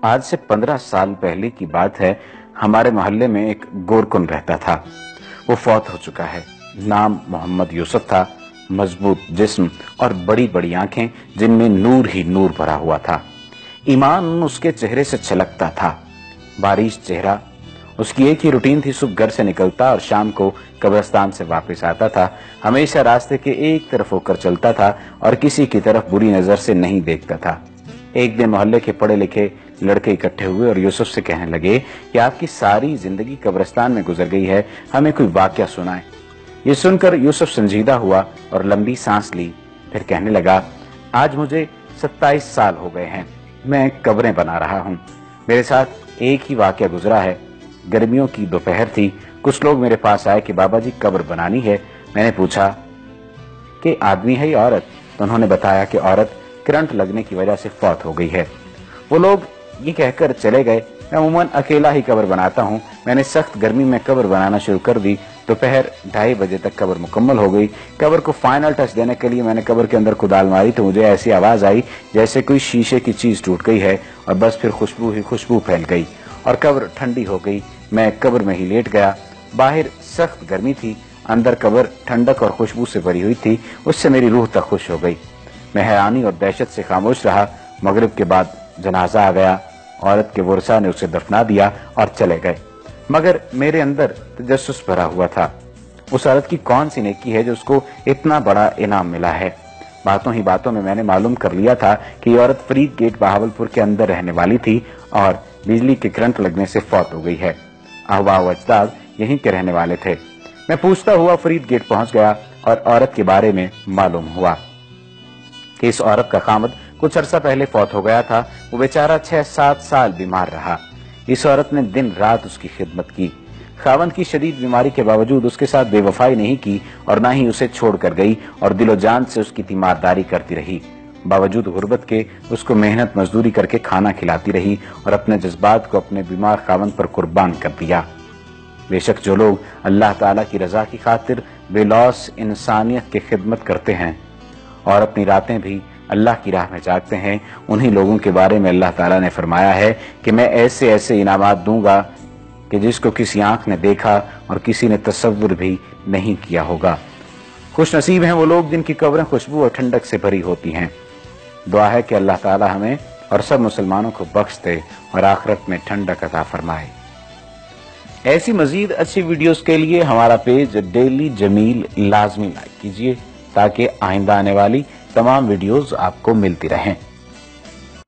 आज से 15 साल पहले की बात है। हमारे मोहल्ले में एक गोरकुन रहता था। वो फौत हो चुका है। नाम मोहम्मद यूसुफ था। मजबूत जिस्म और बड़ी बड़ी आंखें जिनमें नूर ही नूर भरा हुआ था। ईमान उसके चेहरे से छलकता था। बारिश चेहरा। उसकी एक ही रूटीन थी, सुबह घर से निकलता और शाम को कब्रिस्तान से वापस आता था। हमेशा रास्ते के एक तरफ होकर चलता था और किसी की तरफ बुरी नजर से नहीं देखता था। एक दिन मोहल्ले के पढ़े लिखे लड़के इकट्ठे हुए और यूसुफ से कहने लगे कि आपकी सारी जिंदगी कब्रिस्तान में गुजर गई है, हमें कोई वाकया सुनाए। ये सुनकर यूसुफ संजीदा हुआ और लंबी सांस ली। फिर कहने लगा, आज मुझे 27 साल हो गए हैं। मैं कब्रें बना रहा हूँ। मेरे साथ एक ही वाकया गुजरा है। गर्मियों की दोपहर थी। कुछ लोग मेरे पास आए कि बाबा जी कब्र बनानी है। मैंने पूछा कि आदमी है या औरत, तो उन्होंने बताया कि औरत करंट लगने की वजह से फौत हो गई है। वो लोग ये कहकर चले गए। मैं अमूमन अकेला ही कब्र बनाता हूँ। मैंने सख्त गर्मी में कब्र बनाना शुरू कर दी। दोपहर 2:30 बजे तक कब्र मुकम्मल हो गई। कब्र को फाइनल टच देने के लिए मैंने कब्र के अंदर कुदाल मारी तो मुझे ऐसी आवाज आई जैसे कोई शीशे की चीज टूट गई है और बस फिर खुशबू ही खुशबू फैल गई और कब्र ठंडी हो गई। मैं कब्र में ही लेट गया। बाहर सख्त गर्मी थी, अंदर कब्र ठंडक और खुशबू से भरी हुई थी। उससे मेरी रूह तक खुश हो गई। मैं हैरानी और दहशत से खामोश रहा। मगरिब के बाद जनाजा आ गया। औरत के वर्सा ने उसे दफना दिया और चले गए, मगर मेरे अंदर तजस्सुस भरा हुआ था। उस औरत की कौन सी नेकी है जो उसको इतना बड़ा इनाम मिला है। बातों ही बातों में मैंने मालूम कर लिया था कि ये औरत फरीद गेट बहावलपुर के अंदर रहने वाली थी और बिजली के करंट लगने से फौत हो गई है। अहवा व अजदाद यहीं के रहने वाले थे। मैं पूछता हुआ फरीद गेट पहुंच गया और औरत के बारे में मालूम हुआ कि इस औरत का खामद कुछ अरसा पहले फौत हो गया था। वो बेचारा 6-7 साल बीमार रहा। इस औरत ने दिन रात उसकी खिदमत की। खावंद की शदीद बीमारी के बावजूद उसके साथ बेवफाई नहीं की और ना ही उसे छोड़ कर गई और दिलो जान से उसकी तीमारदारी करती रही। बावजूद गुर्बत के उसको मेहनत मजदूरी करके खाना खिलाती रही और अपने जज्बात को अपने बीमार खावंद पर कुर्बान कर दिया। बेशक जो लोग अल्लाह ताला की रजा की खातिर बेलौस इंसानियत की खिदमत करते हैं और अपनी रातें भी अल्लाह की राह में जागते हैं, उन्हीं लोगों के बारे में अल्लाह ताला ने फरमाया है कि मैं ऐसे ऐसे इनामात दूंगा कि जिसको किसी आंख ने देखा और किसी ने तसव्वुर भी नहीं किया होगा। खुश नसीब हैं वो लोग जिनकी कब्रें खुशबू और ठंडक से भरी होती हैं। दुआ है कि अल्लाह ताला हमें और सब मुसलमानों को बख्श दे और आखिरत में ठंडक अता फरमाए। ऐसी मजीद अच्छी वीडियोस के लिए हमारा पेज डेली जमील लाजमी लाइक कीजिए ताकि आइंदा आने वाली तमाम वीडियोस आपको मिलती रहें।